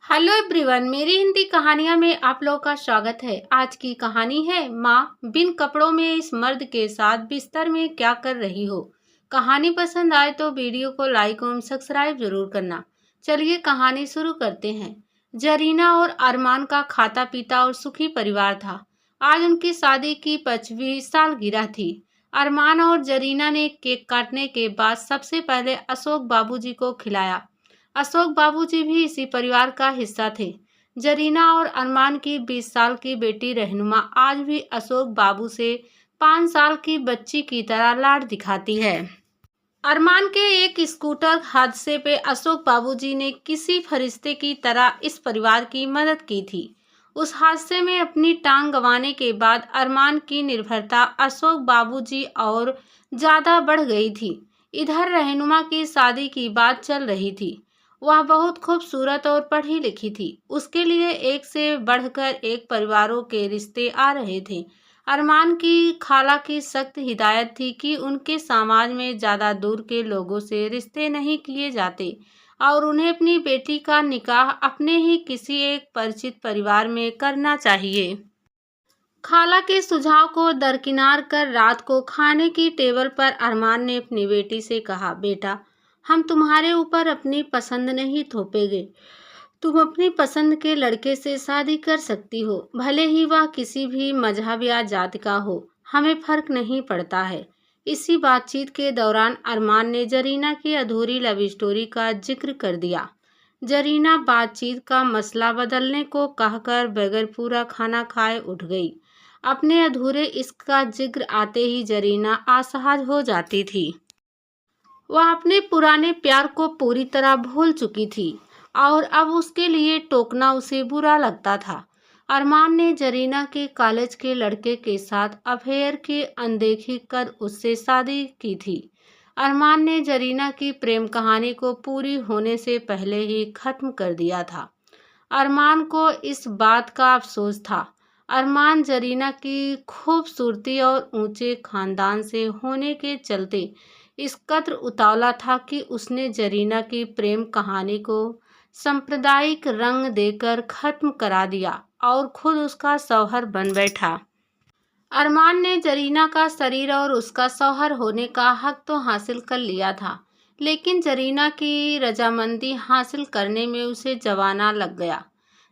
Hello everyone, मेरी हिंदी कहानियां में आप लोगों का स्वागत है। आज की कहानी है माँ बिन कपड़ों में इस मर्द के साथ बिस्तर में क्या कर रही हो। कहानी पसंद आए तो वीडियो को लाइक और सब्सक्राइब जरूर करना। चलिए कहानी शुरू करते हैं। जरीना और अरमान का खाता पीता और सुखी परिवार था। आज उनकी शादी की 25वीं सालगिरह थी। अरमान और जरीना ने केक काटने के बाद सबसे पहले अशोक बाबूजी को खिलाया। अशोक बाबूजी भी इसी परिवार का हिस्सा थे। जरीना और अरमान की 20 साल की बेटी रहनुमा आज भी अशोक बाबू से 5 साल की बच्ची की तरह लाड दिखाती है। अरमान के एक स्कूटर हादसे पे अशोक बाबूजी ने किसी फरिश्ते की तरह इस परिवार की मदद की थी। उस हादसे में अपनी टांग गंवाने के बाद अरमान की निर्भरता अशोक बाबूजी और ज्यादा बढ़ गई थी। इधर रहनुमा की शादी की बात चल रही थी। वह बहुत खूबसूरत और पढ़ी लिखी थी। उसके लिए एक से बढ़कर एक परिवारों के रिश्ते आ रहे थे। अरमान की खाला की सख्त हिदायत थी कि उनके समाज में ज़्यादा दूर के लोगों से रिश्ते नहीं किए जाते और उन्हें अपनी बेटी का निकाह अपने ही किसी एक परिचित परिवार में करना चाहिए। खाला के सुझाव को दरकिनार कर रात को खाने की टेबल पर अरमान ने अपनी बेटी से कहा, बेटा, हम तुम्हारे ऊपर अपनी पसंद नहीं थोपेंगे। तुम अपनी पसंद के लड़के से शादी कर सकती हो, भले ही वह किसी भी मजहब या जाति का हो, हमें फर्क नहीं पड़ता है। इसी बातचीत के दौरान अरमान ने जरीना की अधूरी लव स्टोरी का जिक्र कर दिया। जरीना बातचीत का मसला बदलने को कहकर बगैर पूरा खाना खाए उठ गई। अपने अधूरे इश्क का जिक्र आते ही जरीना असहज हो जाती थी। वह अपने पुराने प्यार को पूरी तरह भूल चुकी थी और अब उसके लिए टोकना उसे बुरा लगता था। अरमान ने जरीना के कॉलेज के लड़के के साथ अफेयर की अनदेखी कर उससे शादी की थी। अरमान ने जरीना की प्रेम कहानी को पूरी होने से पहले ही खत्म कर दिया था। अरमान को इस बात का अफसोस था। अरमान जरीना की खूबसूरती और ऊंचे खानदान से होने के चलते इस कदर उतावला था कि उसने जरीना की प्रेम कहानी को सांप्रदायिक रंग देकर खत्म करा दिया और खुद उसका शौहर बन बैठा। अरमान ने जरीना का शरीर और उसका शौहर होने का हक तो हासिल कर लिया था, लेकिन जरीना की रजामंदी हासिल करने में उसे जवाना लग गया।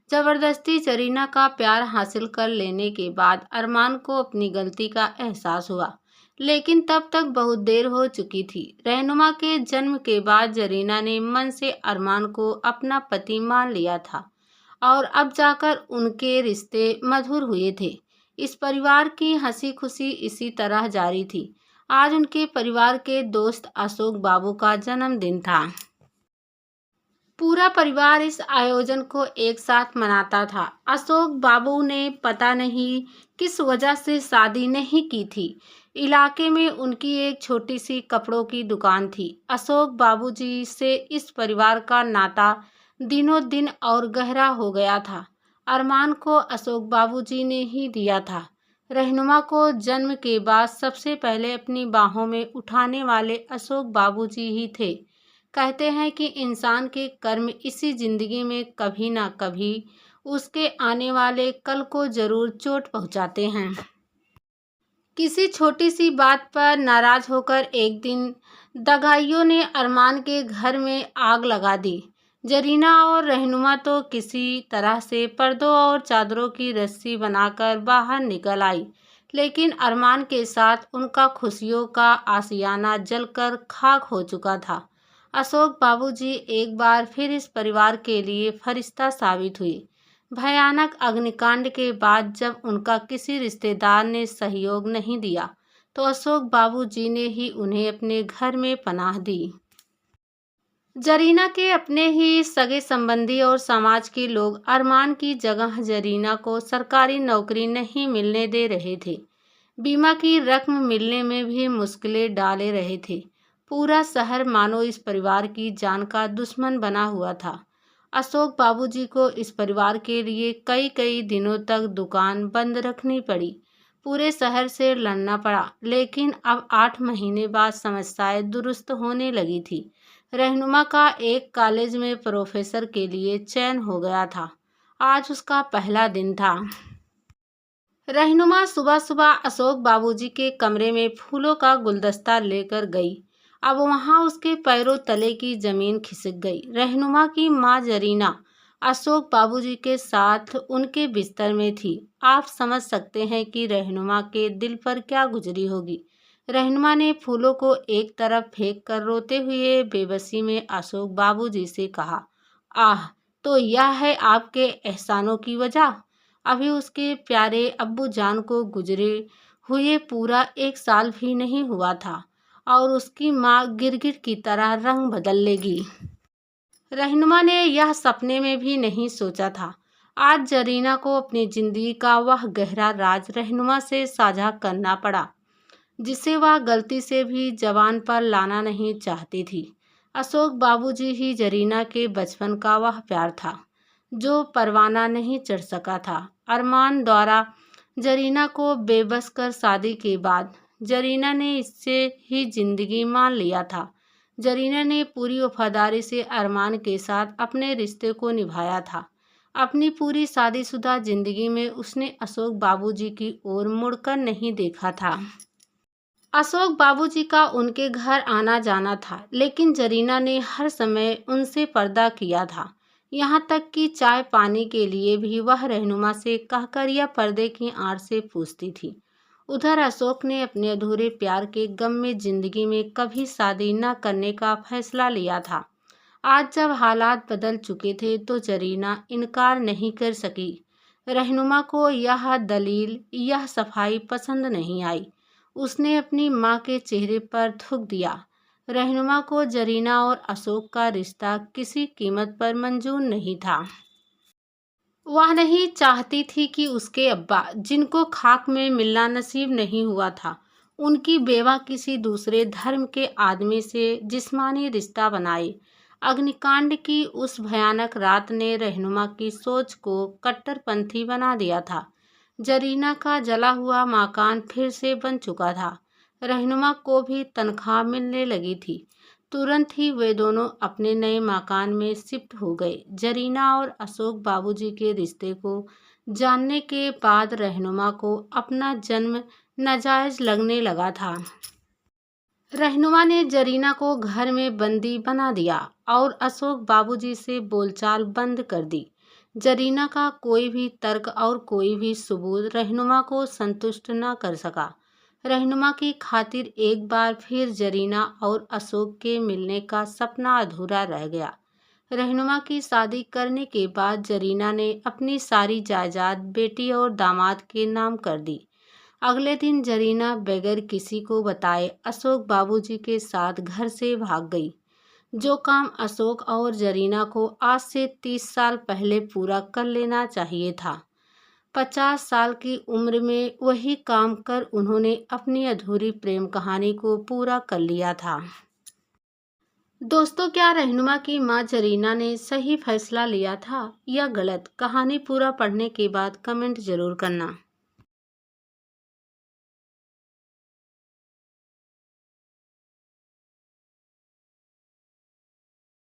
जबरदस्ती जरीना का प्यार हासिल कर लेने के बाद अरमान को अपनी गलती का एहसास हुआ, लेकिन तब तक बहुत देर हो चुकी थी। रहनुमा के जन्म के बाद जरीना ने मन से अरमान को अपना पति मान लिया था और अब जाकर उनके रिश्ते मधुर हुए थे। इस परिवार की हंसी खुशी इसी तरह जारी थी। आज उनके परिवार के दोस्त अशोक बाबू का जन्मदिन था। पूरा परिवार इस आयोजन को एक साथ मनाता था। अशोक बाबू ने पता नहीं किस वजह से शादी नहीं की थी। इलाके में उनकी एक छोटी सी कपड़ों की दुकान थी। अशोक बाबूजी से इस परिवार का नाता दिनों दिन और गहरा हो गया था। अरमान को अशोक बाबूजी ने ही दिया था। रहनुमा को जन्म के बाद सबसे पहले अपनी बाहों में उठाने वाले अशोक बाबूजी ही थे। कहते हैं कि इंसान के कर्म इसी जिंदगी में कभी ना कभी उसके आने वाले कल को जरूर चोट पहुंचाते हैं। किसी छोटी सी बात पर नाराज होकर एक दिन दगाइयों ने अरमान के घर में आग लगा दी। जरीना और रहनुमा तो किसी तरह से पर्दों और चादरों की रस्सी बनाकर बाहर निकल आई, लेकिन अरमान के साथ उनका खुशियों का आशियाना जलकर खाक हो चुका था। अशोक बाबूजी एक बार फिर इस परिवार के लिए फरिश्ता साबित हुए। भयानक अग्निकांड के बाद जब उनका किसी रिश्तेदार ने सहयोग नहीं दिया, तो अशोक बाबूजी ने ही उन्हें अपने घर में पनाह दी। जरीना के अपने ही सगे संबंधी और समाज के लोग अरमान की जगह जरीना को सरकारी नौकरी नहीं मिलने दे रहे थे। बीमा की रकम मिलने में भी मुश्किलें डाले रहे थे। पूरा शहर मानो इस परिवार की जान का दुश्मन बना हुआ था। अशोक बाबूजी को इस परिवार के लिए कई कई दिनों तक दुकान बंद रखनी पड़ी। पूरे शहर से लड़ना पड़ा, लेकिन अब 8 महीने बाद समस्याएं दुरुस्त होने लगी थी। रहनुमा का एक कॉलेज में प्रोफेसर के लिए चयन हो गया था। आज उसका पहला दिन था। रहनुमा सुबह सुबह अशोक बाबूजी के कमरे में फूलों का गुलदस्ता लेकर गई। अब वहां उसके पैरों तले की जमीन खिसक गई। रहनुमा की माँ जरीना अशोक बाबूजी के साथ उनके बिस्तर में थी। आप समझ सकते हैं कि रहनुमा के दिल पर क्या गुजरी होगी। रहनुमा ने फूलों को एक तरफ फेंक कर रोते हुए बेबसी में अशोक बाबूजी से कहा, आह, तो यह है आपके एहसानों की वजह। अभी उसके प्यारे अब्बू जान को गुजरे हुए पूरा 1 साल भी नहीं हुआ था और उसकी माँ गिरगिट की तरह रंग बदल लेगी। रहनुमा ने यह सपने में भी नहीं सोचा था। आज जरीना को अपनी जिंदगी का वह गहरा राज रहनुमा से साझा करना पड़ा, जिसे वह गलती से भी जबान पर लाना नहीं चाहती थी। अशोक बाबूजी ही जरीना के बचपन का वह प्यार था जो परवाना नहीं चढ़ सका था। अरमान द्वारा जरीना को बेबस कर शादी के बाद जरीना ने इससे ही जिंदगी मान लिया था। जरीना ने पूरी वफादारी से अरमान के साथ अपने रिश्ते को निभाया था। अपनी पूरी शादीशुदा जिंदगी में उसने अशोक बाबूजी की ओर मुड़कर नहीं देखा था। अशोक बाबूजी का उनके घर आना जाना था, लेकिन जरीना ने हर समय उनसे पर्दा किया था। यहाँ तक कि चाय पानी के लिए भी वह रहनुमा से कहकर या पर्दे की आड़ से पूछती थी। उधर अशोक ने अपने अधूरे प्यार के गम में जिंदगी में कभी शादी न करने का फैसला लिया था। आज जब हालात बदल चुके थे तो जरीना इनकार नहीं कर सकी। रहनुमा को यह दलील, यह सफाई पसंद नहीं आई। उसने अपनी माँ के चेहरे पर थूक दिया। रहनुमा को जरीना और अशोक का रिश्ता किसी कीमत पर मंजूर नहीं था। वह नहीं चाहती थी कि उसके अब्बा, जिनको खाक में मिलना नसीब नहीं हुआ था, उनकी बेवा किसी दूसरे धर्म के आदमी से जिस्मानी रिश्ता बनाए। अग्निकांड की उस भयानक रात ने रहनुमा की सोच को कट्टरपंथी बना दिया था। जरीना का जला हुआ मकान फिर से बन चुका था। रहनुमा को भी तनख्वाह मिलने लगी थी। तुरंत ही वे दोनों अपने नए मकान में शिफ्ट हो गए। जरीना और अशोक बाबूजी के रिश्ते को जानने के बाद रहनुमा को अपना जन्म नाजायज लगने लगा था। रहनुमा ने जरीना को घर में बंदी बना दिया और अशोक बाबूजी से बोलचाल बंद कर दी। जरीना का कोई भी तर्क और कोई भी सबूत रहनुमा को संतुष्ट न कर सका। रहनुमा की खातिर एक बार फिर जरीना और अशोक के मिलने का सपना अधूरा रह गया। रहनुमा की शादी करने के बाद जरीना ने अपनी सारी जायदाद बेटी और दामाद के नाम कर दी। अगले दिन जरीना बगैर किसी को बताए अशोक बाबूजी के साथ घर से भाग गई। जो काम अशोक और जरीना को आज से 30 साल पहले पूरा कर लेना चाहिए था, 50 साल की उम्र में वही काम कर उन्होंने अपनी अधूरी प्रेम कहानी को पूरा कर लिया था। दोस्तों, क्या रहनुमा की मां जरीना ने सही फैसला लिया था या गलत? कहानी पूरा पढ़ने के बाद कमेंट जरूर करना।